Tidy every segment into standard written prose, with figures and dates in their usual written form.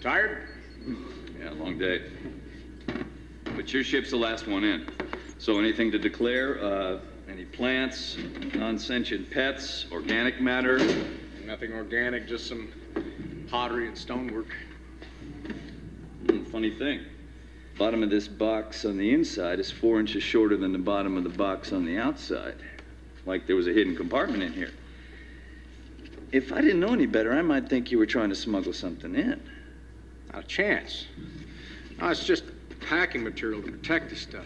Tired? Yeah, long day. But your ship's the last one in. So anything to declare? Any plants, non-sentient pets, organic matter? Nothing organic, just some pottery and stonework. Funny thing. Bottom of this box on the inside is 4 inches shorter than the bottom of the box on the outside. Like there was a hidden compartment in here. If I didn't know any better, I might think you were trying to smuggle something in. Not a chance. No, it's just packing material to protect this stuff.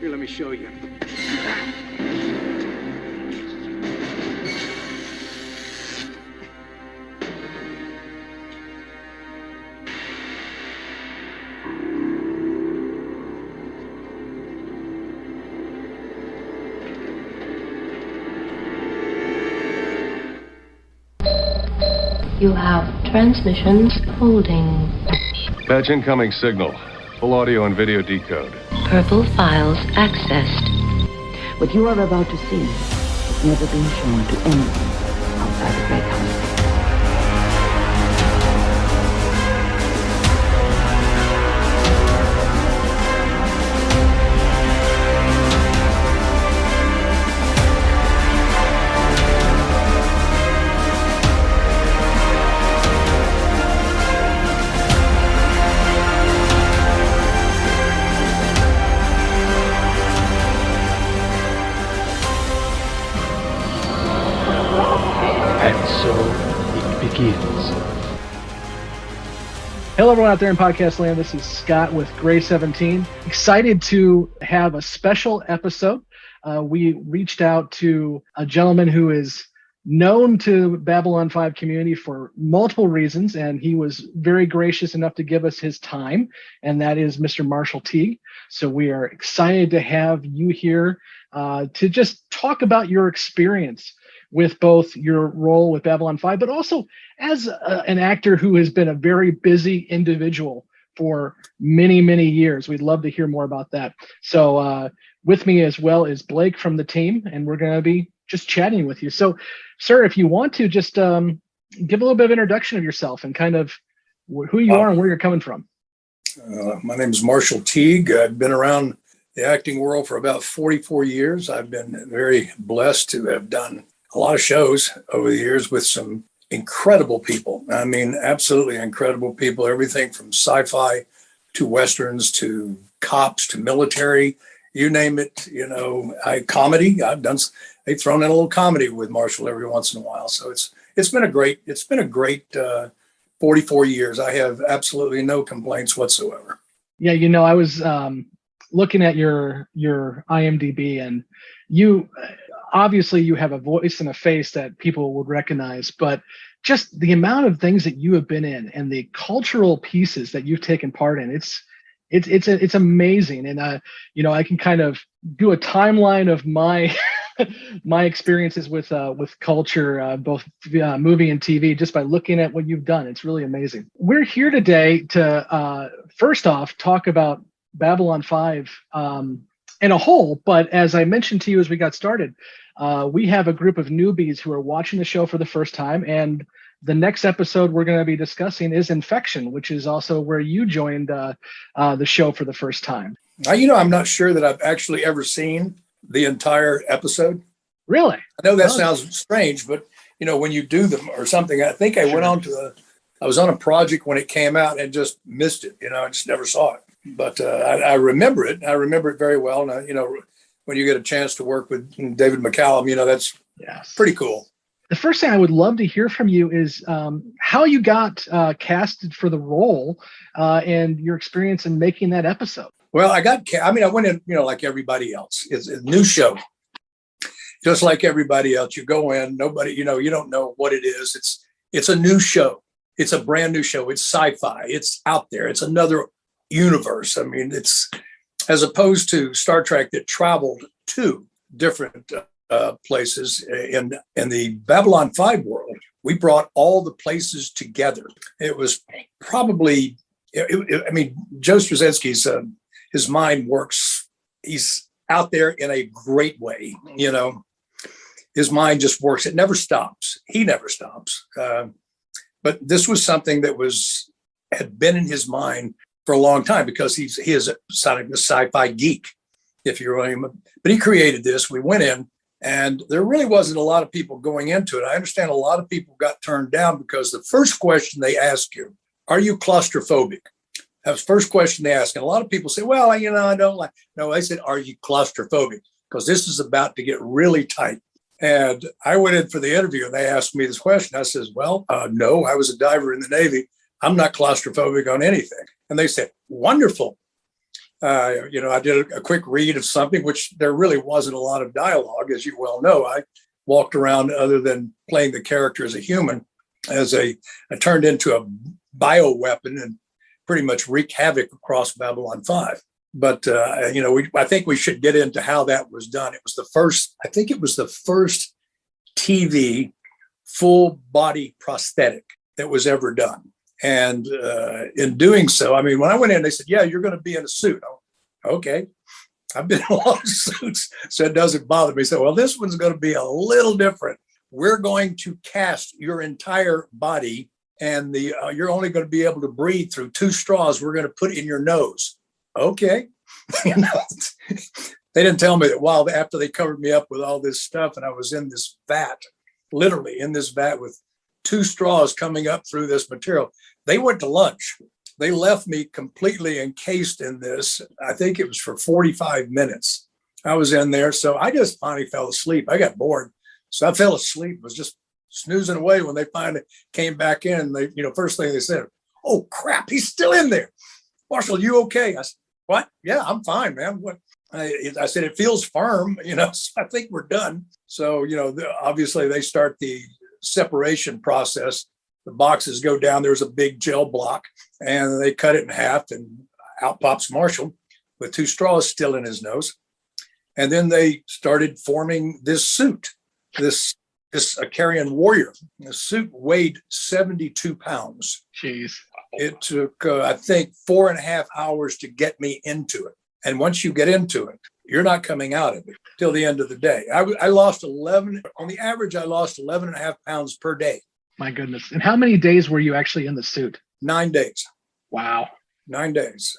Here, let me show you. You have transmissions holding. Patch incoming signal. Full audio and video decode. Purple files accessed. What you are about to see has never been shown to anyone outside the Great House. Hello, everyone out there in podcast land. This is Scott with Gray 17. Excited to have a special episode. We reached out to a gentleman who is known to Babylon 5 community for multiple reasons, and he was very gracious enough to give us his time, and that is Mr. Marshall Teague. So we are excited to have you here to just talk about your experience with both your role with Babylon 5, but also as an actor who has been a very busy individual for many, many years. We'd love to hear more about that. So with me as well is Blake from the team, and we're going to be just chatting with you. So, sir, if you want to just give a little bit of introduction of yourself and kind of who you are and where you're coming from. My name is Marshall Teague. I've been around the acting world for about 44 years. I've been very blessed to have done a lot of shows over the years with some incredible people. I mean, absolutely incredible people, everything from sci-fi to Westerns to cops to military, you name it, comedy. They've thrown in a little comedy with Marshall every once in a while. So it's been a great 44 years. I have absolutely no complaints whatsoever. Yeah. I was looking at your IMDb, and obviously you have a voice and a face that people would recognize, but just the amount of things that you have been in and the cultural pieces that you've taken part in, it's amazing. And I can kind of do a timeline of my my experiences with culture, both movie and TV, just by looking at what you've done. It's really amazing. We're here today to first off talk about Babylon 5 in a whole, but as I mentioned to you as we got started, we have a group of newbies who are watching the show for the first time, and the next episode we're going to be discussing is Infection, which is also where you joined the show for the first time. I'm not sure that I've actually ever seen the entire episode. Really? I know that sounds strange, but when you do them or something, I think I went on I was on a project when it came out and just missed it. I just never saw it. But I remember it. I remember it very well. And, when you get a chance to work with David McCallum, that's pretty cool. The first thing I would love to hear from you is how you got casted for the role and your experience in making that episode. Well, I went in, like everybody else. It's a new show. Just like everybody else, you go in, nobody, you don't know what it is. It's a new show. It's a brand new show. It's sci-fi. It's out there. It's another universe. I mean, it's as opposed to Star Trek that traveled to different places in the Babylon 5 world. We brought all the places together. It was probably, Joe Straczynski's, his mind works. He's out there in a great way. His mind just works. It never stops. He never stops. But this was something that had been in his mind for a long time because he is a sci-fi geek, if you really. But he created this. We went in, and there really wasn't a lot of people going into it. I understand a lot of people got turned down because the first question they ask you, are you claustrophobic? That's the first question they ask. And a lot of people say, well, I don't like. No, they said, are you claustrophobic? Because this is about to get really tight. And I went in for the interview and they asked me this question. I says, well, no, I was a diver in the Navy. I'm not claustrophobic on anything. And they said, wonderful. I did a quick read of something, which there really wasn't a lot of dialogue, as you well know. I walked around, other than playing the character as a human, I turned into a bioweapon and pretty much wreak havoc across Babylon 5. But, I think we should get into how that was done. It was the first TV full body prosthetic that was ever done. And in doing so, I mean, when I went in, they said, yeah, you're going to be in a suit. Okay. I've been in a lot of suits, so it doesn't bother me. So, well, this one's going to be a little different. We're going to cast your entire body, and you're only going to be able to breathe through 2 straws we're going to put in your nose. Okay. They didn't tell me that after they covered me up with all this stuff and I was in this vat, literally in this vat with 2 straws coming up through this material, they went to lunch. They left me completely encased in this. I think it was for 45 minutes. I was in there. So I just finally fell asleep. I got bored. So I fell asleep, was just snoozing away when they finally came back in. They, first thing they said, oh crap, he's still in there. Marshall, you okay? I said, what? Yeah, I'm fine, man. What? I said, it feels firm, so I think we're done. So, obviously they start the separation process. The boxes go down. There's a big gel block and they cut it in half and out pops Marshall with 2 straws still in his nose. And then they started forming this suit, this Acarian warrior. The suit weighed 72 pounds. Jeez. It took, I think, 4.5 hours to get me into it. And once you get into it, you're not coming out of it till the end of the day. I lost 11, on the average, I lost 11.5 pounds per day. My goodness. And how many days were you actually in the suit? 9 days. Wow. 9 days.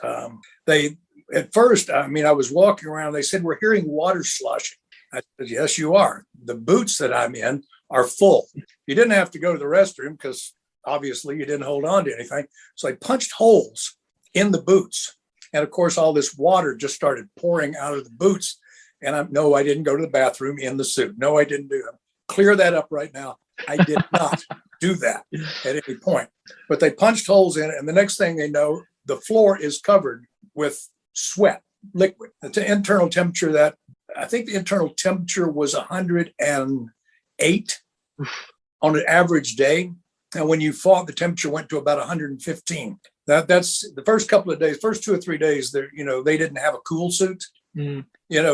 At first, I was walking around, they said, we're hearing water sloshing. I said, yes, you are. The boots that I'm in are full. You didn't have to go to the restroom because obviously you didn't hold on to anything. So I punched holes in the boots. And of course, all this water just started pouring out of the boots. And I didn't go to the bathroom in the suit. No, I didn't do that. Clear that up right now. I did not do that at any point. But they punched holes in it. And the next thing they know, the floor is covered with sweat, liquid. The internal temperature I think the internal temperature was 108 on an average day. And when you fought, the temperature went to about 115. That's the first couple of days, first 2 or 3 days, they didn't have a cool suit, to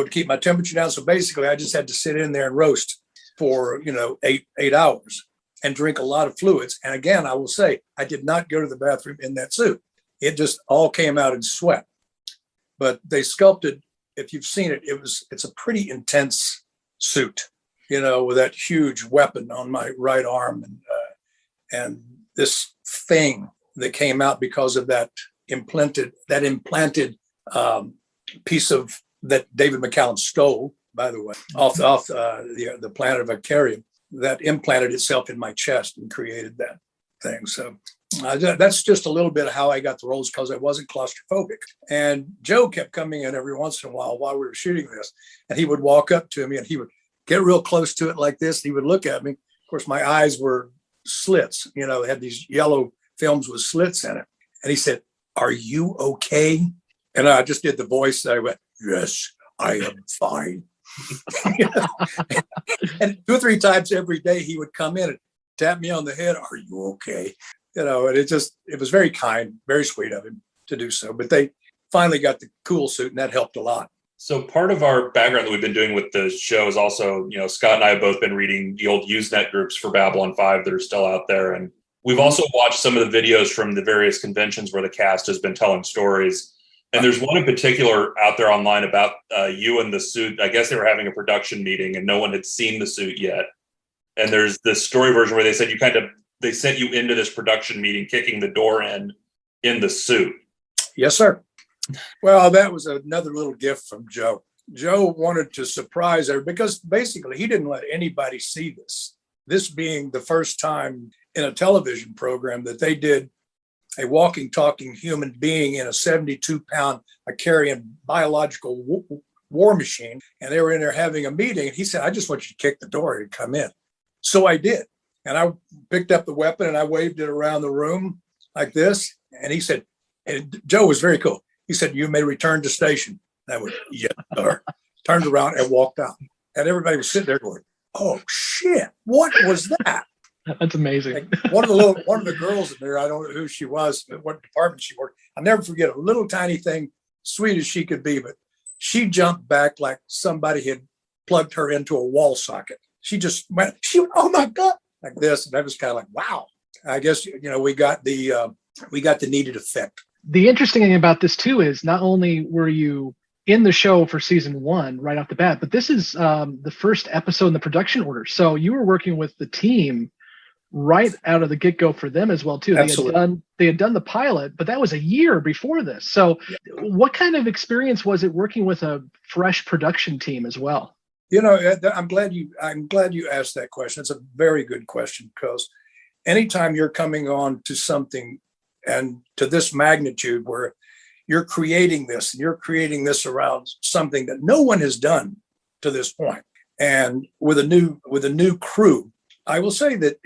keep my temperature down. So basically I just had to sit in there and roast for, 8 hours and drink a lot of fluids. And again, I will say, I did not go to the bathroom in that suit. It just all came out in sweat. But they sculpted, if you've seen it, it's a pretty intense suit, with that huge weapon on my right arm and this thing that came out because of that implanted piece of that David McCallum stole, by the way, off the planet of Acarian, that implanted itself in my chest and created that thing. So that's just a little bit of how I got the roles, because I wasn't claustrophobic. And Joe kept coming in every once in a while we were shooting this, and he would walk up to me and he would get real close to it like this. He would look at me. Of course, my eyes were slits, they had these yellow films with slits in it. And he said, are you okay? And I just did the voice. I went, yes, I am fine. And 2 or 3 times every day he would come in and tap me on the head. Are you okay? And it was very kind, very sweet of him to do so. But they finally got the cool suit, and that helped a lot. So part of our background that we've been doing with the show is also, Scott and I have both been reading the old Usenet groups for Babylon 5 that are still out there. And we've also watched some of the videos from the various conventions where the cast has been telling stories. And there's one in particular out there online about you and the suit. I guess they were having a production meeting and no one had seen the suit yet. And there's this story version where they said you kind of they sent you into this production meeting, kicking the door in the suit. Yes, sir. Well, that was another little gift from Joe. Joe wanted to surprise her because basically he didn't let anybody see this. This being the first time in a television program that they did a walking, talking human being in a 72-pound carrying biological war machine. And they were in there having a meeting. And he said, I just want you to kick the door and come in. So I did. And I picked up the weapon and I waved it around the room like this. And he said, and Joe was very cool. He said, you may return to station. And I went, yes, sir. Turned around and walked out. And everybody was sitting there going, oh, shit, what was that? That's amazing. Like one of the girls in there, I don't know who she was, what department she worked. I'll never forget a little tiny thing, sweet as she could be, but she jumped back like somebody had plugged her into a wall socket. She went, oh my God, like this. And I was kind of like, wow. I guess, we got the needed effect. The interesting thing about this too is not only were you in the show for season 1 right off the bat, but this is the first episode in the production order. So you were working with the team right out of the get-go for them as well too. Absolutely. They had done the pilot, but that was a year before this. So what kind of experience was it working with a fresh production team as well? I'm glad you asked that question. It's a very good question, because anytime you're coming on to something and to this magnitude where you're creating this around something that no one has done to this point, and with a new crew, I will say that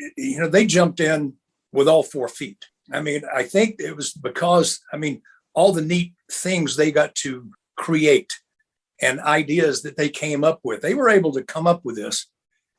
they jumped in with all 4 feet. I mean, I think it was because all the neat things they got to create and ideas that they came up with, they were able to come up with this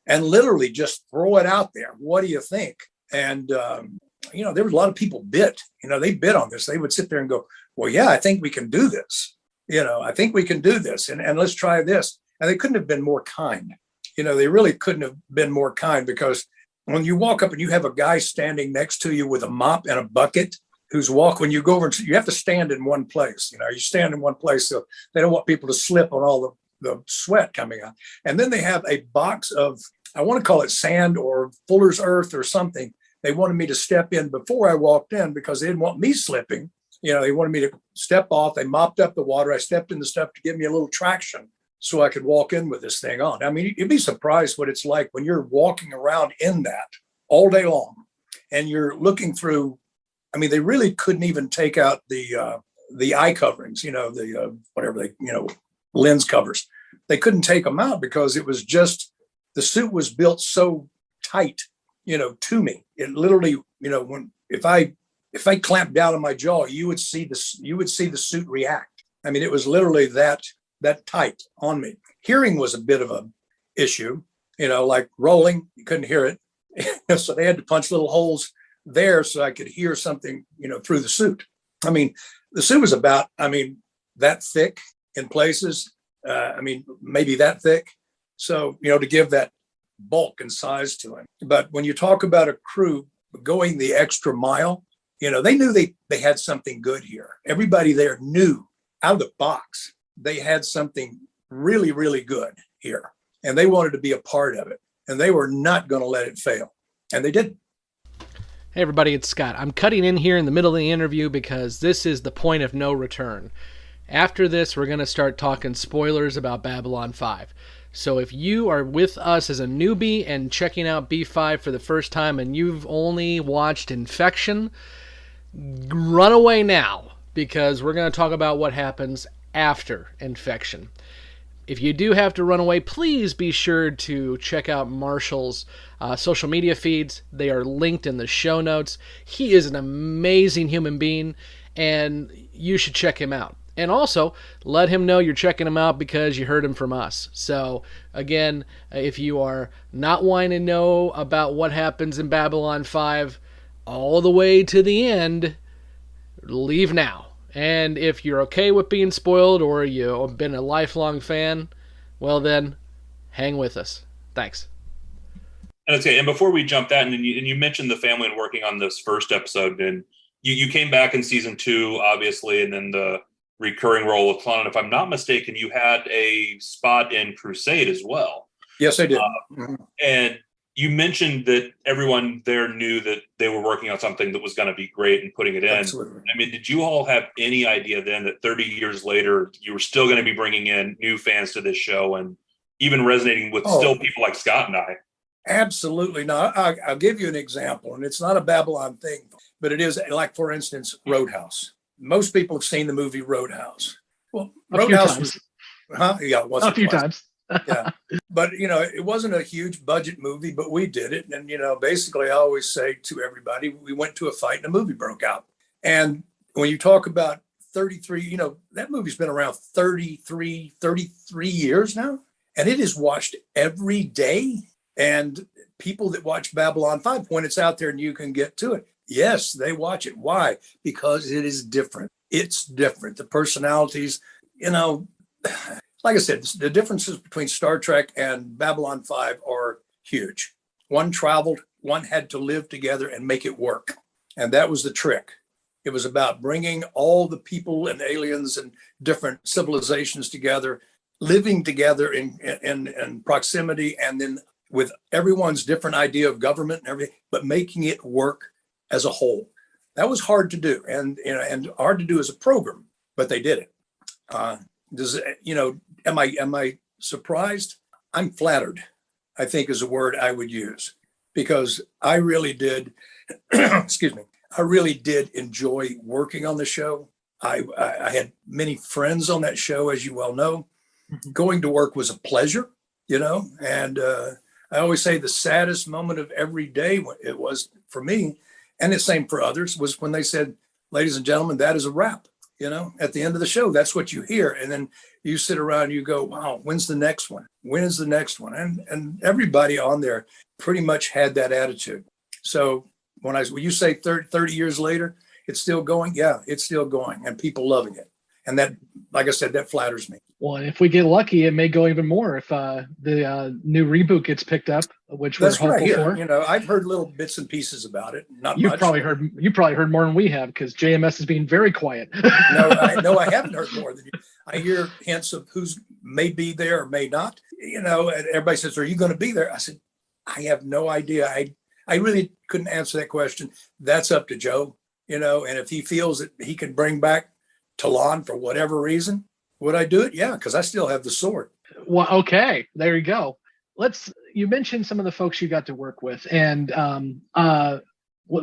and literally just throw it out there. What do you think? And there was a lot of people bid. They bid on this. They would sit there and go, well, yeah, I think we can do this. I think we can do this, and let's try this. And they couldn't have been more kind. They really couldn't have been more kind, because when you walk up and you have a guy standing next to you with a mop and a bucket when you go over, you have to stand in one place. You stand in one place, so they don't want people to slip on all the sweat coming out. And then they have a box of, I want to call it sand or fuller's earth or something. They wanted me to step in before I walked in because they didn't want me slipping. They wanted me to step off. They mopped up the water. I stepped in the stuff to give me a little traction so I could walk in with this thing on. I mean, you'd be surprised what it's like when you're walking around in that all day long and you're looking through. I mean, they really couldn't even take out the eye coverings, lens covers. They couldn't take them out because it was just, the suit was built so tight, to me. It literally, if I clamped down on my jaw, you would see the suit react. I mean, it was literally that tight on me. Hearing was a bit of a issue, like rolling, you couldn't hear it. So they had to punch little holes there so I could hear something, through the suit. I mean, the suit was about, that thick in places. Maybe that thick. So, to give that bulk and size to him. But when you talk about a crew going the extra mile, they knew they had something good here. Everybody there knew out of the box, they had something really, really good here. And they wanted to be a part of it. And they were not going to let it fail. And they didn't. Hey everybody, it's Scott. I'm cutting in here in the middle of the interview because this is the point of no return. After this, we're going to start talking spoilers about Babylon 5. So if you are with us as a newbie and checking out B5 for the first time and you've only watched Infection, run away now, because we're going to talk about what happens after Infection. If you do have to run away, please be sure to check out Marshall's social media feeds. They are linked in the show notes. He is an amazing human being, and you should check him out. And also, let him know you're checking him out because you heard him from us. So, again, if you are not wanting to know about what happens in Babylon 5 all the way to the end, leave now. And if you're okay with being spoiled or you've been a lifelong fan, well then, hang with us. Thanks. And okay, and before we jump that, and you mentioned the family and working on this first episode, and you came back in season 2, obviously, and then the recurring role of Clon. And if I'm not mistaken, you had a spot in Crusade as well. Yes, I did. And You mentioned that everyone there knew that they were working on something that was going to be great and putting it in. Absolutely. I mean, did you all have any idea then that 30 years later, you were still going to be bringing in new fans to this show and even resonating with still people like Scott and I? Absolutely. Now, I'll give you an example, and it's not a Babylon thing, but it is like, for instance, Roadhouse. Most people have seen the movie Roadhouse. Well, Roadhouse was, yeah, once a few times. Yeah. But, it wasn't a huge budget movie, but we did it. And, basically I always say to everybody, we went to a fight and a movie broke out. And when you talk about 33, that movie's been around 33 years now, and it is watched every day. And people that watch Babylon 5, when it's out there and you can get to it, yes, they watch it. Why? Because it is different. It's different. The personalities, like I said, the differences between Star Trek and Babylon 5 are huge. One traveled, one had to live together and make it work. And that was the trick. It was about bringing all the people and aliens and different civilizations together, living together in proximity, and then with everyone's different idea of government and everything, but making it work as a whole. That was hard to do, and hard to do as a program, but they did it. Am I surprised? I'm flattered, I think is a word I would use, because I really did, excuse me, I really did enjoy working on the show. I had many friends on that show, as you well know. Going to work was a pleasure, and I always say the saddest moment of every day, it was for me, and the same for others, was when they said, ladies and gentlemen, that is a wrap. At the end of the show, that's what you hear. And then you sit around and you go, wow, when's the next one? When is the next one? And everybody on there pretty much had that attitude. So when you say 30 years later, it's still going. Yeah, it's still going, and people loving it. And that, like I said, that flatters me. Well, if we get lucky, it may go even more if the new reboot gets picked up, which we're hopeful for. I've heard little bits and pieces about it. Not you much. You probably heard more than we have, because JMS is being very quiet. No, I haven't heard more than you. I hear hints of who's may be there or may not. And everybody says, "Are you going to be there?" I said, "I have no idea. I really couldn't answer that question. That's up to Joe. And if he feels that he can bring back Talon for whatever reason, would I do it? Yeah, because I still have the sword." Well, okay, there you go. You mentioned some of the folks you got to work with, and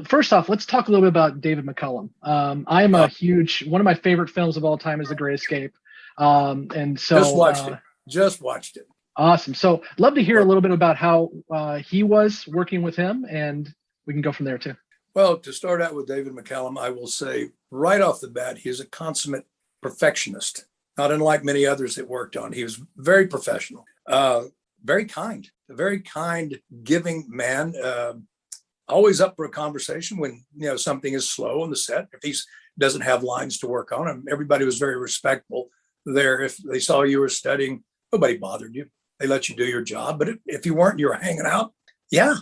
first off, let's talk a little bit about David McCullum. I'm one of my favorite films of all time is The Great Escape, and so just watched it. Awesome. So love to hear a little bit about how he was working with him, and we can go from there too. Well, to start out with David McCullum, I will say right off the bat, he is a consummate perfectionist, not unlike many others that worked on. He was very professional, very kind, a very kind, giving man, always up for a conversation when, something is slow on the set. If he doesn't have lines to work on him, everybody was very respectful there. If they saw you were studying, nobody bothered you. They let you do your job. But if you weren't, you were hanging out. Yeah.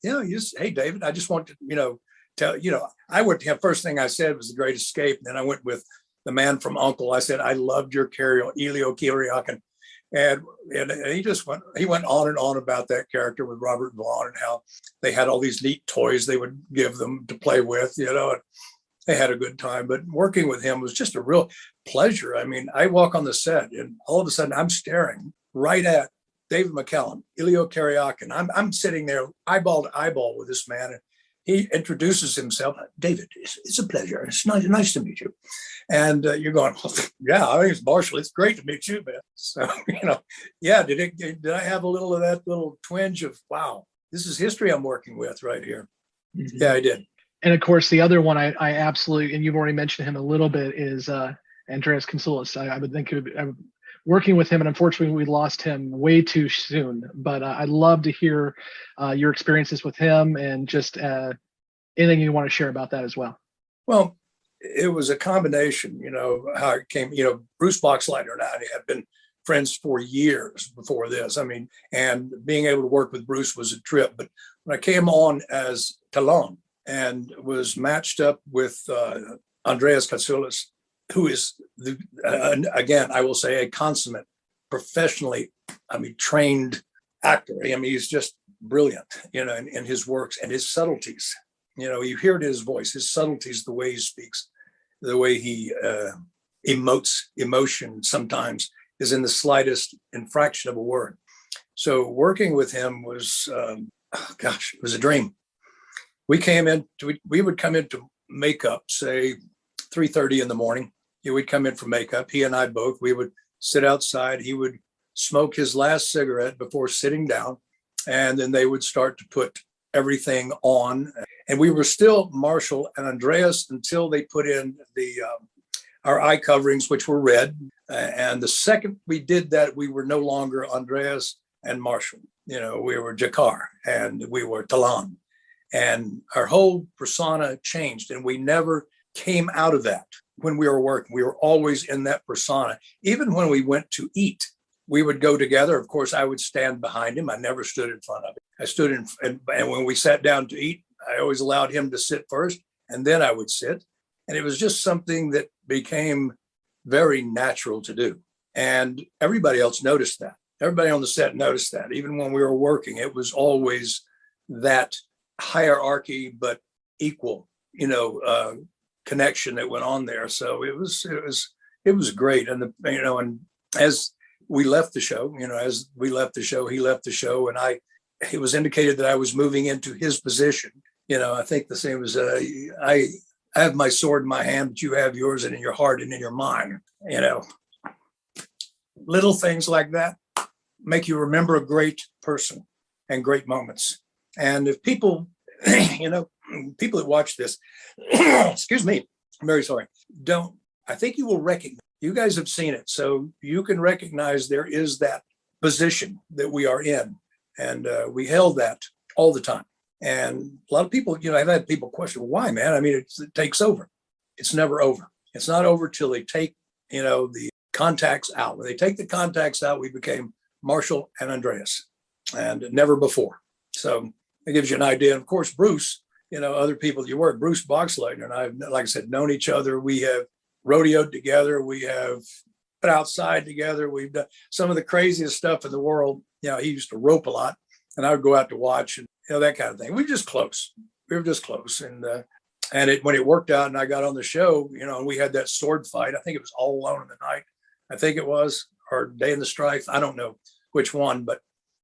You just, hey, David, I just want to, tell, I went to him. First thing I said was The Great Escape. And then I went with the man from Uncle. I said, I loved your Elio Kiriakin. And he went on and on about that character with Robert Vaughn and how they had all these neat toys they would give them to play with, and they had a good time. But working with him was just a real pleasure. I mean, I walk on the set and all of a sudden I'm staring right at David McCullum, Elio Kiriakin. I'm sitting there eyeball to eyeball with this man, and he introduces himself. David, it's a pleasure. It's nice to meet you. And you're going, well, yeah, I think it's Marshall. It's great to meet you, man. So, yeah, did I have a little of that little twinge of, wow, this is history I'm working with right here. Mm-hmm. Yeah, I did. And of course, the other one I absolutely, and you've already mentioned him a little bit, is Andreas Kansoulis. I would think working with him, and unfortunately we lost him way too soon, but I'd love to hear your experiences with him and just anything you want to share about that as well. Well, it was a combination, how it came, Bruce Boxleitner and I had been friends for years before this. I mean, and being able to work with Bruce was a trip. But when I came on as Talon and was matched up with Andreas Katsoulis, who is, again, I will say, a consummate, professionally, trained actor. I mean, he's just brilliant, in his works and his subtleties. You hear it in his voice, his subtleties, the way he speaks, the way he emotes emotion sometimes is in the slightest infraction of a word. So working with him was, it was a dream. We would come into makeup, say 3:30 in the morning. He would come in for makeup. He and I both, we would sit outside. He would smoke his last cigarette before sitting down. And then they would start to put everything on. And we were still Marshall and Andreas until they put in our eye coverings, which were red. And the second we did that, we were no longer Andreas and Marshall. We were Jakar and we were Talan. And our whole persona changed, and we never came out of that when we were working. We were always in that persona. Even when we went to eat, we would go together. Of course, I would stand behind him. I never stood in front of him. I stood and when we sat down to eat, I always allowed him to sit first, and then I would sit. And it was just something that became very natural to do. And everybody else noticed that. Everybody on the set noticed that. Even when we were working, it was always that hierarchy, but equal, connection that went on there. So it was great. And and as we left the show, he left the show, and it was indicated that I was moving into his position. I think the same as I have my sword in my hand, but you have yours, and in your heart and in your mind. Little things like that make you remember a great person and great moments. And if people, people that watch this, excuse me, I'm very sorry, I think you will recognize, you guys have seen it, so you can recognize there is that position that we are in. And we held that all the time. And a lot of people, I've had people question, why, man? I mean, it takes over. It's never over. It's not over till they take, the contacts out. When they take the contacts out, we became Marshall and Andreas, and never before. So it gives you an idea. And of course, Bruce, other people that you work, Bruce Boxleitner and I have, like I said, known each other. We have rodeoed together. We have been outside together. We've done some of the craziest stuff in the world. He used to rope a lot, and I would go out to watch and, that kind of thing. We were just close. And when it worked out and I got on the show, and we had that sword fight. I think it was All Alone in the Night. I think it was, or Day in the Strife. I don't know which one, but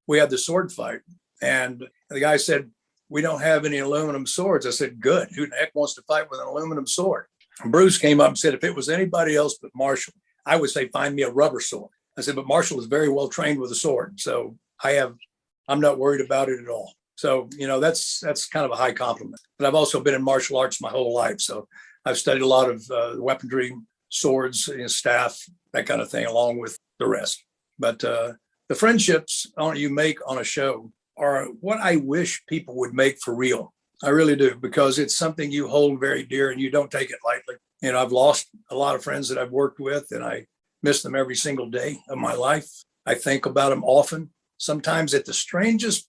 we had the sword fight. And the guy said, we don't have any aluminum swords. I said, good. Who the heck wants to fight with an aluminum sword? And Bruce came up and said, if it was anybody else but Marshall, I would say, find me a rubber sword. I said, but Marshall is very well trained with a sword. So I'm not worried about it at all. So, that's kind of a high compliment. But I've also been in martial arts my whole life. So I've studied a lot of weaponry, swords, staff, that kind of thing, along with the rest. But the friendships you make on a show are what I wish people would make for real. I really do, because it's something you hold very dear and you don't take it lightly. I've lost a lot of friends that I've worked with, and I miss them every single day of my life. I think about them often, sometimes at the strangest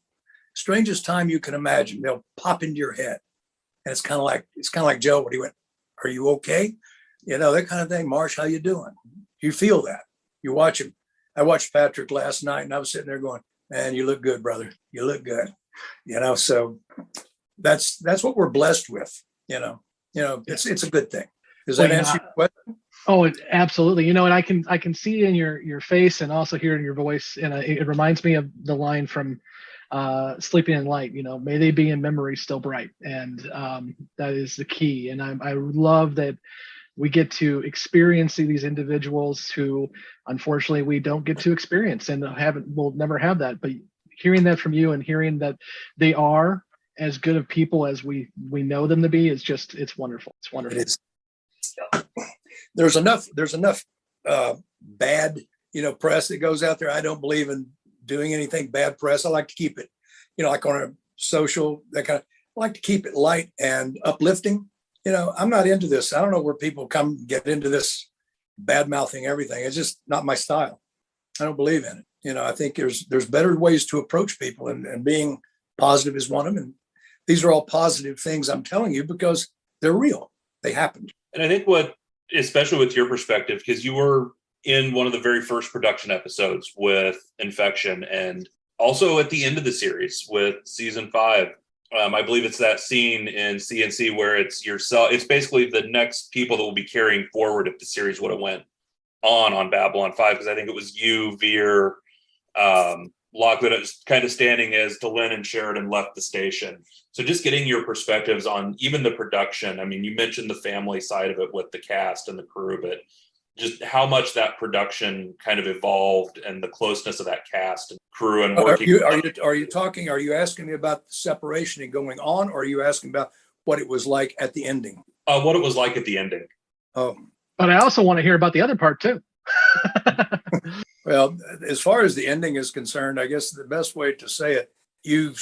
time you can imagine. They'll pop into your head. And it's kind of like Joe when he went, are you okay? That kind of thing. Marsh, how you doing? You feel that. You watch him. I watched Patrick last night, and I was sitting there going, man, you look good, brother. You look good. So that's what we're blessed with. It's a good thing. Does that answer your question? Oh, absolutely. And I can see in your face and also hear in your voice. And it reminds me of the line from Sleeping in Light, may they be in memory still bright. And that is the key. And I love that we get to experience these individuals who, unfortunately, we don't get to experience and we'll never have that. But hearing that from you and hearing that they are as good of people as we know them to be it's wonderful. It's wonderful. It is. There's enough bad, press that goes out there. I don't believe in doing anything bad press. I like to keep it, like on a social, I like to keep it light and uplifting. I'm not into this. I don't know where people get into this bad mouthing everything. It's just not my style. I don't believe in it. I think there's better ways to approach people, and being positive is one of them. And these are all positive things I'm telling you because they're real. They happened. And I think especially with your perspective, because you were in one of the very first production episodes with Infection, and Also at the end of the series with season 5, I believe it's that scene in CNC where it's yourself. It's basically the next people that will be carrying forward if the series would have went on Babylon 5, because I think it was you, Veer, Lockwood was kind of standing as Delenn and Sheridan left the station. So just getting your perspectives on even the production. I mean, you mentioned the family side of it with the cast and the crew, but just how much that production kind of evolved and the closeness of that cast and crew and working. Are you asking me about the separation and going on, or are you asking about what it was like at the ending? What it was like at the ending. Oh, but I also want to hear about the other part too. Well, as far as the ending is concerned, I guess the best way to say it, you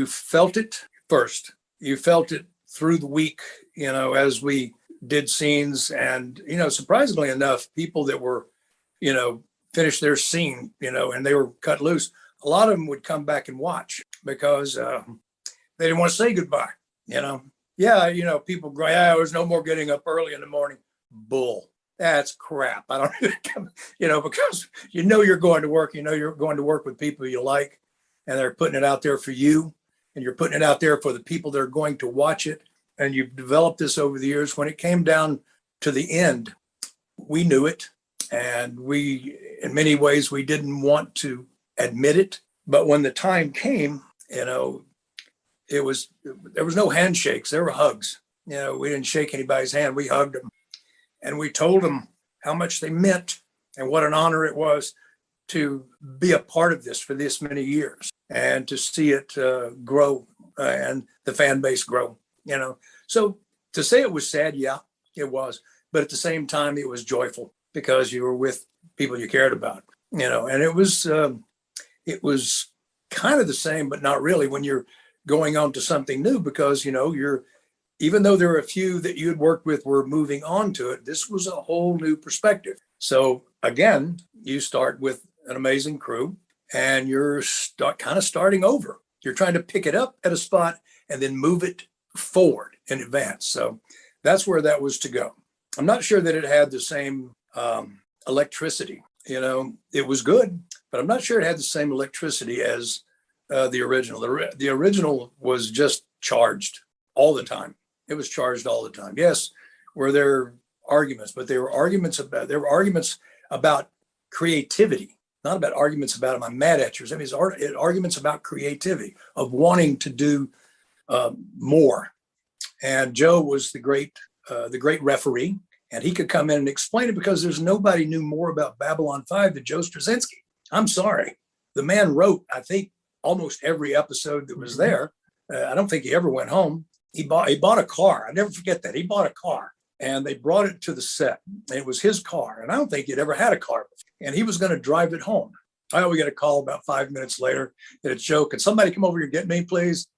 felt it first. You felt it through the week, as we did scenes, and, surprisingly enough, people that were, finished their scene, and they were cut loose. A lot of them would come back and watch because they didn't want to say goodbye, Yeah, people go, there's no more getting up early in the morning. Bull. That's crap. I don't, because you're going to work, you're going to work with people you like, and they're putting it out there for you, and you're putting it out there for the people that are going to watch it. And you've developed this over the years. When it came down to the end, we knew it. And in many ways, we didn't want to admit it. But when the time came, there was no handshakes. There were hugs. We didn't shake anybody's hand. We hugged them. And we told them how much they meant and what an honor it was to be a part of this for this many years and to see it grow and the fan base grow, So to say it was sad, yeah, it was. But at the same time, it was joyful because you were with people you cared about, and it was kind of the same, but not really when you're going on to something new because, even though there were a few that you had worked with were moving on to it, this was a whole new perspective. So again, you start with an amazing crew and you're kind of starting over. You're trying to pick it up at a spot and then move it forward in advance. So that's where that was to go. I'm not sure that it had the same electricity. It was good, but I'm not sure it had the same electricity as the original. The original was just charged all the time. It was charged all the time. Yes, were there arguments, but there were arguments about creativity, not about arguments about, am I mad at you? I mean, it's arguments about creativity, of wanting to do more. And Joe was the great referee, and he could come in and explain it because there's nobody knew more about Babylon 5 than Joe Straczynski. I'm sorry. The man wrote, I think, almost every episode that was there. I don't think he ever went home. He bought a car. I never forget that. He bought a car and they brought it to the set. It was his car. And I don't think he'd ever had a car before. And he was going to drive it home. I always get a call about 5 minutes later that it's Joe. Can somebody come over here and get me, please?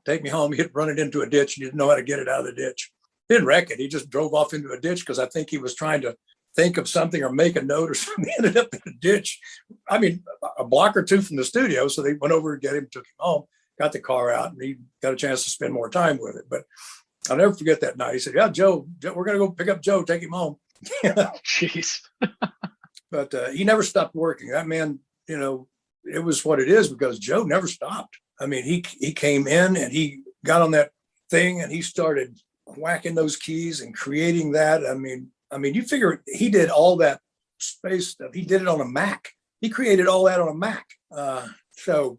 Take me home. He'd run it into a ditch and he didn't know how to get it out of the ditch. He didn't wreck it. He just drove off into a ditch because I think he was trying to think of something or make a note or something. He ended up in a ditch. I mean, a block or two from the studio. So they went over to get him, took him home, got the car out, and he got a chance to spend more time with it. But I'll never forget that night. He said, yeah, Joe, we're going to go pick up Joe, take him home. Jeez. But he never stopped working. That man, it was what it is because Joe never stopped. I mean, he came in and he got on that thing and he started whacking those keys and creating that. I mean, you figure he did all that space stuff. He did it on a Mac. He created all that on a Mac. So,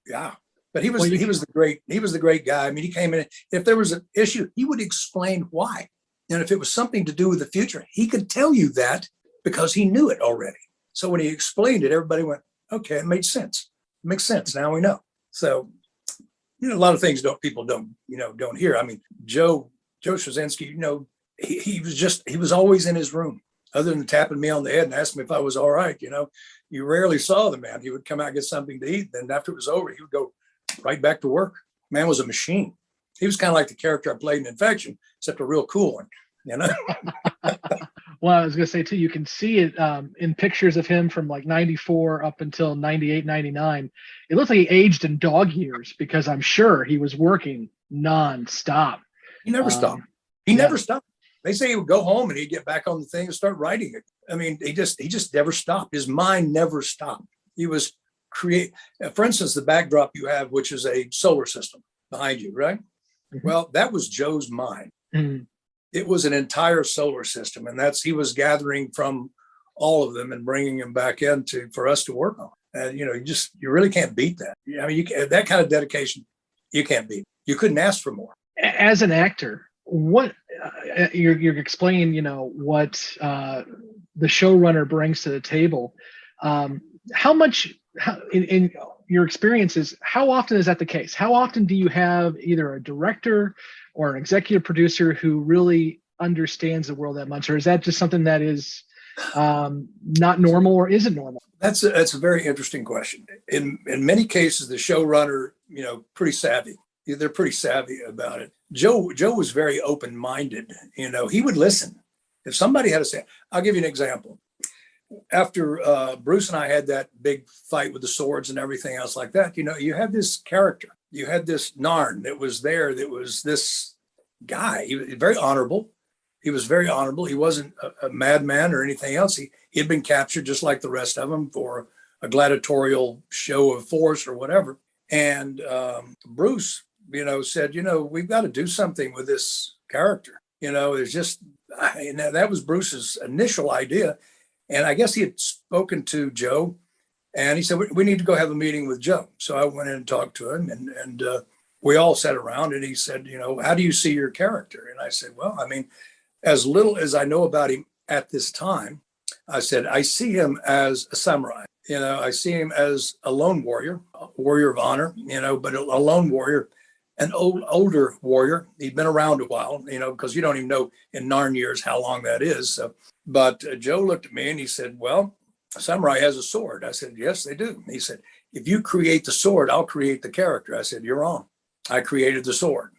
yeah. But he was the great guy. I mean, he came in. If there was an issue, he would explain why. And if it was something to do with the future, he could tell you that because he knew it already. So when he explained it, everybody went, okay, it made sense. It makes sense. Now we know. So, a lot of things people don't hear. I mean, Joe Straczynski, he was always in his room other than tapping me on the head and asking me if I was all right. You rarely saw the man. He would come out and get something to eat. Then after it was over, he would go right back to work. Man was a machine. He was kind of like the character I played in Infection, except a real cool one, Well, I was going to say too, you can see it in pictures of him from like 94 up until 98, 99. It looks like he aged in dog years because I'm sure he was working nonstop. He never stopped. He never stopped. They say he would go home and he'd get back on the thing and start writing it. I mean, he just never stopped. His mind never stopped. He was create, for instance, the backdrop you have, which is a solar system behind you, right? Mm-hmm. Well, that was Joe's mind. Mm-hmm. It was an entire solar system, and he was gathering from all of them and bringing them back in for us to work on. And you really can't beat that. I mean, that kind of dedication, you can't beat. You couldn't ask for more. As an actor, what you're explaining, what the showrunner brings to the table. How much, in your experiences, how often is that the case? How often do you have either a director or an executive producer who really understands the world that much, or is that just something that is not normal, or is it normal? That's a very interesting question. In many cases, the showrunner, pretty savvy. They're pretty savvy about it. Joe was very open-minded. He would listen. If somebody had to say, I'll give you an example. After Bruce and I had that big fight with the swords and everything else like that, you had this character. You had this Narn that was there, that was this guy. He was very honorable. He was very honorable. He wasn't a madman or anything else. He had been captured just like the rest of them for a gladiatorial show of force or whatever. And Bruce, said, we've got to do something with this character. There's just, that was Bruce's initial idea. And I guess he had spoken to Joe, and he said, we need to go have a meeting with Joe. So I went in and talked to him, and we all sat around, and he said, how do you see your character? And I said, well, I mean, as little as I know about him at this time, I said, I see him as a samurai. I see him as a lone warrior, a warrior of honor, but a lone warrior, an older warrior. He'd been around a while, because you don't even know in Narn years how long that is. So, but Joe looked at me and he said, well, a samurai has a sword. I said, yes, they do. He said, if you create the sword, I'll create the character. I said, you're wrong. I created the sword,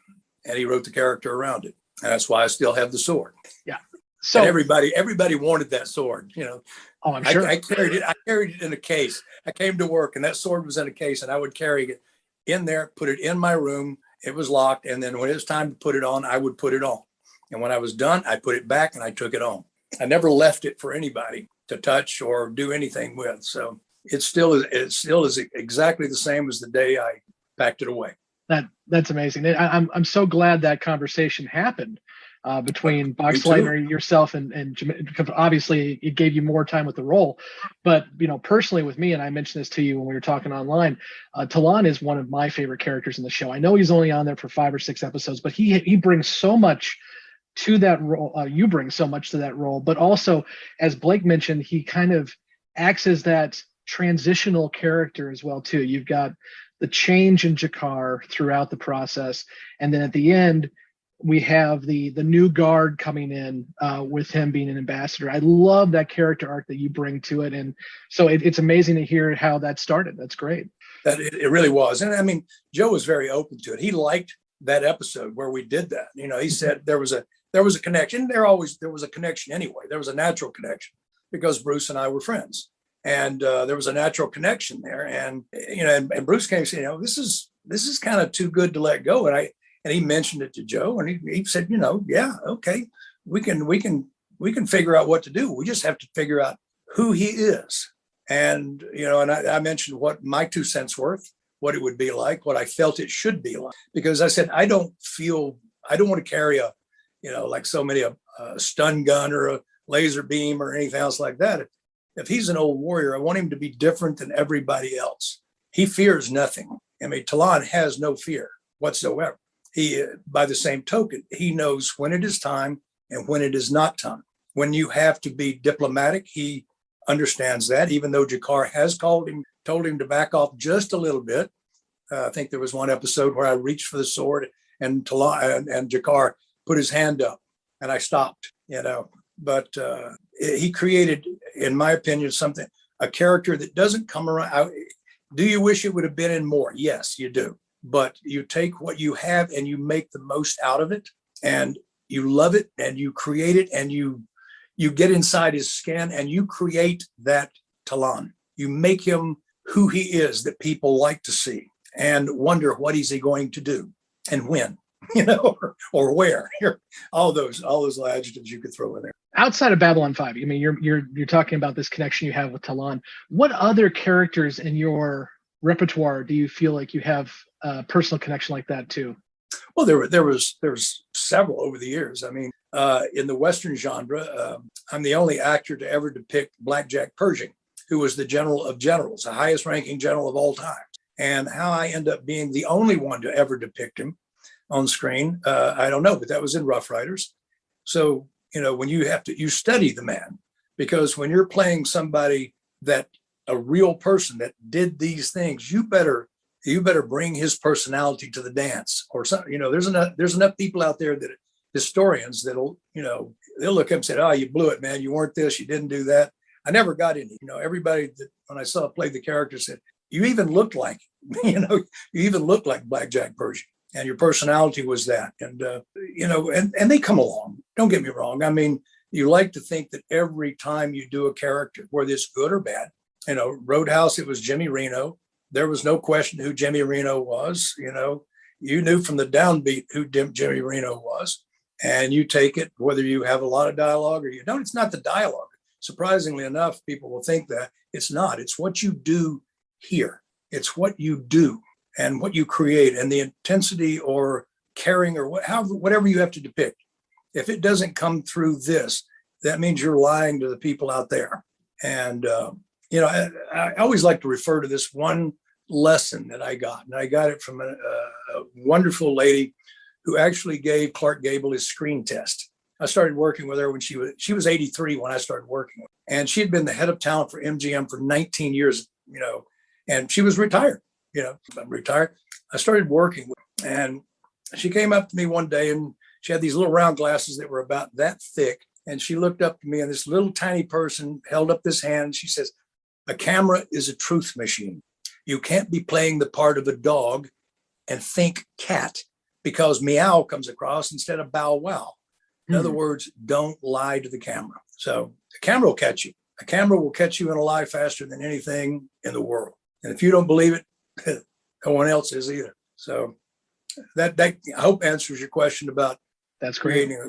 and he wrote the character around it. And that's why I still have the sword. Yeah. So and everybody wanted that sword, Oh, I'm sure. I carried it in a case. I came to work and that sword was in a case, and I would carry it in there, put it in my room. It was locked. And then when it was time to put it on, I would put it on. And when I was done, I put it back and I took it on. I never left it for anybody to touch or do anything with. So it still is exactly the same as the day I packed it away. That's amazing. I'm so glad that conversation happened between Boxleitner, yourself, and because obviously it gave you more time with the role. But personally with me, and I mentioned this to you when we were talking online, Talon is one of my favorite characters in the show. I know he's only on there for 5 or 6 episodes, but he brings so much to that role. You bring so much to that role, but also, as Blake mentioned, he kind of acts as that transitional character as well too. You've got the change in Jakar throughout the process, and then at the end we have the new guard coming in with him being an ambassador. I love that character arc that you bring to it, and so it's amazing to hear how that started. That's great. That it really was. And I mean, Joe was very open to it. He liked that episode where we did that. He said there was a connection. There was a connection anyway. There was a natural connection because Bruce and I were friends, and there was a natural connection there. And and Bruce came and said, this is kind of too good to let go. And he mentioned it to Joe, and he said, yeah, okay, we can figure out what to do. We just have to figure out who he is. And and I mentioned what my 2 cents worth, what it would be like, what I felt it should be like, because I said I don't want to carry a like so many a stun gun or a laser beam or anything else like that. If he's an old warrior, I want him to be different than everybody else. He fears nothing. I mean, Talon has no fear whatsoever. He, by the same token, he knows when it is time and when it is not time. When you have to be diplomatic, he understands that, even though Jakar has told him to back off just a little bit. I think there was one episode where I reached for the sword and Talon and Jakar put his hand up and I stopped, but he created, in my opinion, a character that doesn't come around. Do you wish it would have been in more? Yes, you do. But you take what you have and you make the most out of it, and you love it, and you create it, and you get inside his skin and you create that Talon. You make him who he is that people like to see and wonder what is he going to do and when, or where. all those adjectives you could throw in there. Outside of Babylon 5, I mean, you're talking about this connection you have with Talon. What other characters in your repertoire do you feel like you have a personal connection like that too? Well, there was several over the years. I mean, in the Western genre, I'm the only actor to ever depict Blackjack Pershing, who was the general of generals, the highest ranking general of all time. And how I end up being the only one to ever depict him on screen, I don't know, but that was in Rough Riders. So, when you study the man, because when you're playing somebody that a real person that did these things, you better bring his personality to the dance or something. There's enough people out there that historians that'll, they'll look up and say, "Oh, you blew it, man. You weren't this, you didn't do that." I never got any, everybody that when I saw played the character said, "You even looked like, you even looked like Blackjack Pershing, and your personality was that." And, and they come along. Don't get me wrong. I mean, you like to think that every time you do a character, whether it's good or bad, Roadhouse, it was Jimmy Reno. There was no question who Jimmy Reno was. You knew from the downbeat who Jimmy Reno was, and you take it whether you have a lot of dialogue or you don't. It's not the dialogue. Surprisingly enough, people will think that it's not. It's what you do here. It's what you do and what you create and the intensity or caring or whatever you have to depict. If it doesn't come through this, that means you're lying to the people out there. And I always like to refer to this one lesson that I got, and I got it from a wonderful lady who actually gave Clark Gable his screen test. I started working with her when she was 83 when I started working with her, and she had been the head of talent for MGM for 19 years, and she was retired. I'm retired. I started working with her, and she came up to me one day, and she had these little round glasses that were about that thick, and she looked up to me, and this little tiny person held up this hand, and she says, "A camera is a truth machine. You can't be playing the part of a dog and think cat because meow comes across instead of bow wow." In other words, don't lie to the camera. So the camera will catch you. A camera will catch you in a lie faster than anything in the world. And if you don't believe it, no one else is either. So that I hope answers your question about that's creating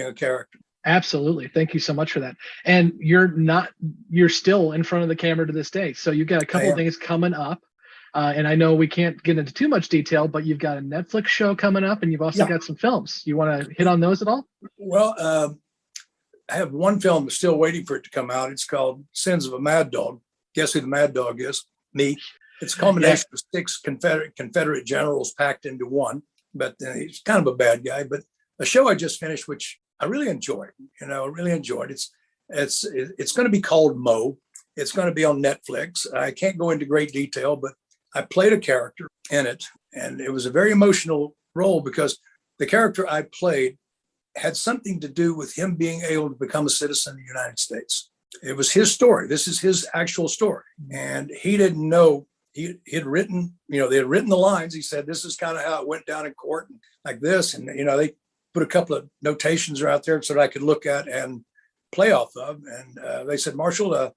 a character. Absolutely. Thank you so much for that. And you're still in front of the camera to this day. So you've got a couple of things coming up. And I know we can't get into too much detail, but you've got a Netflix show coming up and you've also got some films. You want to hit on those at all? Well, I have one film that's still waiting for it to come out. It's called Sins of a Mad Dog. Guess who the Mad Dog is? Me. It's a combination of 6 Confederate generals packed into one, but he's kind of a bad guy. But a show I just finished, which I really enjoyed, It's going to be called Mo. It's going to be on Netflix. I can't go into great detail, but I played a character in it, and it was a very emotional role because the character I played had something to do with him being able to become a citizen of the United States. It was his story. This is his actual story. And he didn't know, he had written, they had written the lines. He said, this is kind of how it went down in court and like this. And, they put a couple of notations out there so that I could look at and play off of. And they said, Marshall,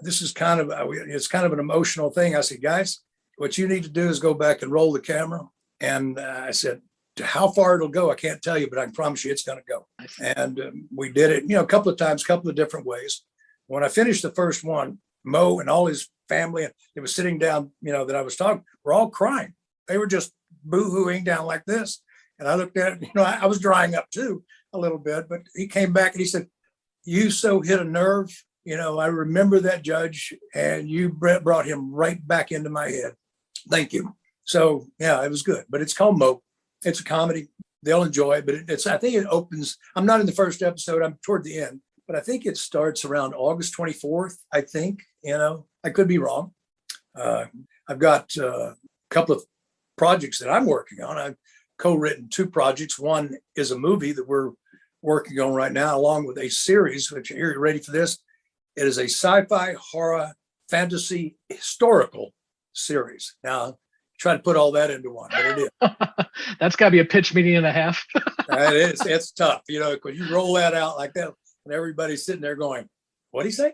this is it's kind of an emotional thing. I said, guys, what you need to do is go back and roll the camera. And I said, how far it'll go, I can't tell you, but I can promise you it's going to go. And we did it, a couple of times, a couple of different ways. When I finished the first one, Mo and all his family, they were sitting down, that I was talking, were all crying. They were just boo-hooing down like this. And I looked at it, I was drying up too a little bit, but he came back and he said, you so hit a nerve. I remember that judge and you brought him right back into my head. Thank you. So yeah, it was good, but it's called Mo. It's a comedy. They'll enjoy it, but I think it opens, I'm not in the first episode, I'm toward the end, but I think it starts around August 24th. I think, I could be wrong. I've got a couple of projects that I'm working on. I've co-written 2 projects. One is a movie that we're working on right now, along with a series, which you're ready for this. It is a sci-fi, horror, fantasy, historical series. Now, try to put all that into one, but it is. That's got to be a pitch meeting and a half. It is. It's tough, because you roll that out like that, and everybody's sitting there going, what'd he say?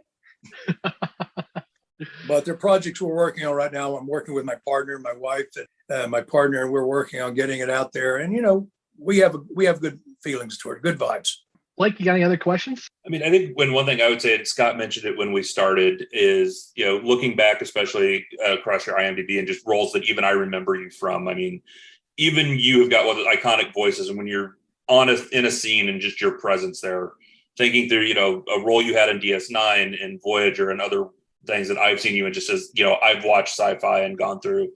But they're projects we're working on right now. I'm working with my partner, my wife, and my partner, and we're working on getting it out there. And, we have good feelings toward it, good vibes. Blake, you got any other questions? I mean, I think one thing I would say, and Scott mentioned it when we started, is, looking back, especially across your IMDb and just roles that even I remember you from. I mean, even you have got one of the iconic voices, and when you're honest in a scene and just your presence there, thinking through, a role you had in DS9 and Voyager and other things that I've seen you in, just as, I've watched sci-fi and gone through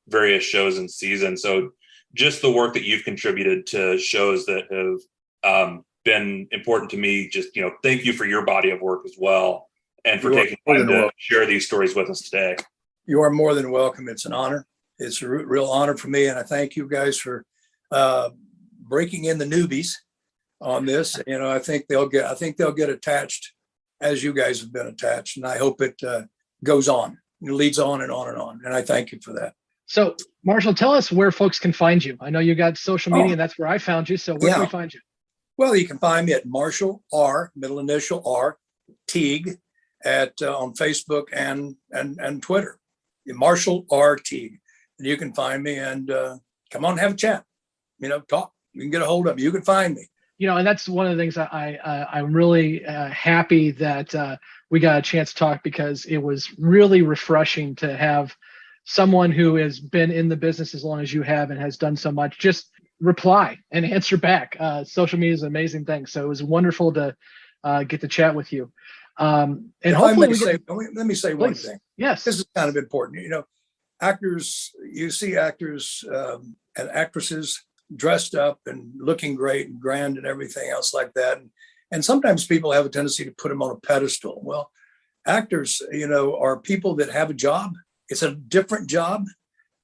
various shows and seasons. So just the work that you've contributed to shows that have been important to me, just, thank you for your body of work as well, and for taking time to share these stories with us today. You are more than welcome. It's an honor. It's a real honor for me. And I thank you guys for breaking in the newbies on this. I think they'll get attached as you guys have been attached. And I hope it goes on, it leads on and on and on. And I thank you for that. So Marshall, tell us where folks can find you. I know you got social media, and that's where I found you. So where can we find you? Well, you can find me at Marshall R, middle initial R, Teague on Facebook and Twitter. Marshall R Teague. And you can find me and come on and have a chat. Talk. You can get a hold of me. You can find me. And that's one of the things I'm really happy that we got a chance to talk, because it was really refreshing to have someone who has been in the business as long as you have and has done so much just reply and answer back. Social media is an amazing thing. So it was wonderful to get to chat with you. And hopefully let me say one thing. Yes. This is kind of important. Actors, you see actors and actresses dressed up and looking great and grand and everything else like that. And sometimes people have a tendency to put them on a pedestal. Well, actors, are people that have a job. It's a different job.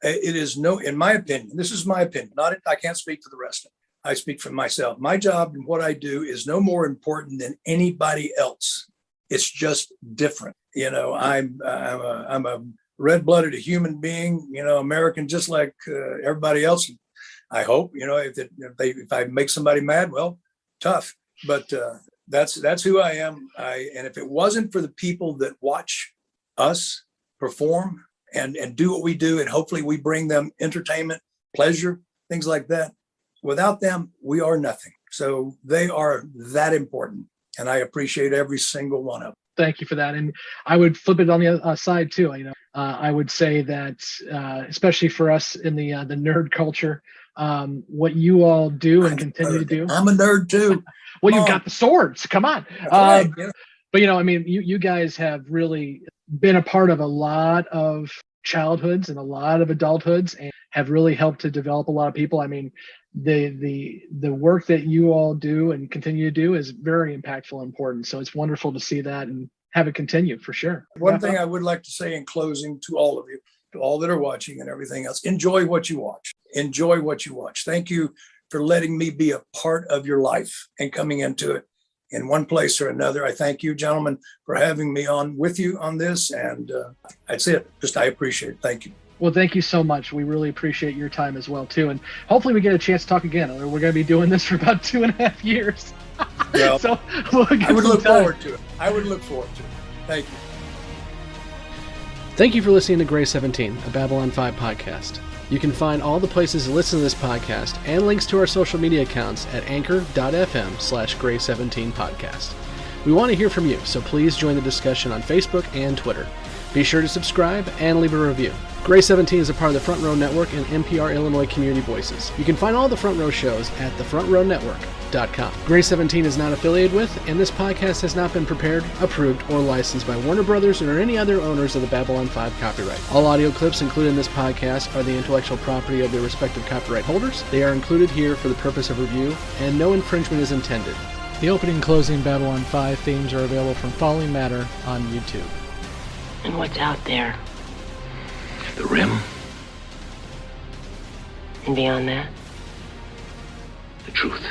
It is in my opinion, this is my opinion, I can't speak for the rest of it. I speak for myself. My job and what I do is no more important than anybody else. It's just different. I'm a red-blooded human being, American, just like everybody else. I hope, if I make somebody mad, well, tough. But that's who I am. And if it wasn't for the people that watch us perform and do what we do, and hopefully we bring them entertainment, pleasure, things like that, without them, we are nothing. So they are that important. And I appreciate every single one of them. Thank you for that. And I would flip it on the other side too. I would say that, especially for us in the nerd culture, what you all do and continue to do. I'm a nerd too. Well, you've got the swords. Come on. Right, But you guys have really been a part of a lot of childhoods and a lot of adulthoods, and have really helped to develop a lot of people. The work that you all do and continue to do is very impactful and important. So it's wonderful to see that and have it continue for sure. One thing I would like to say in closing to all of you, to all that are watching and everything else, enjoy what you watch. Enjoy what you watch. Thank you for letting me be a part of your life and coming into it in one place or another. I thank you, gentlemen, for having me on with you on this. And that's it. I appreciate it. Thank you. Well, thank you so much. We really appreciate your time as well, too. And hopefully we get a chance to talk again. We're going to be doing this for about 2.5 years. Well, so I would look forward to it. Thank you. Thank you for listening to Gray 17, a Babylon 5 podcast. You can find all the places to listen to this podcast and links to our social media accounts at anchor.fm/Gray17podcast. We want to hear from you, so please join the discussion on Facebook and Twitter. Be sure to subscribe and leave a review. Gray 17 is a part of the Front Row Network and NPR Illinois Community Voices. You can find all the Front Row shows at thefrontrownetwork.com. Gray 17 is not affiliated with, and this podcast has not been prepared, approved, or licensed by Warner Brothers or any other owners of the Babylon 5 copyright. All audio clips included in this podcast are the intellectual property of their respective copyright holders. They are included here for the purpose of review, and no infringement is intended. The opening and closing Babylon 5 themes are available from Following Matter on YouTube. And what's out there? The rim. And beyond that? The truth.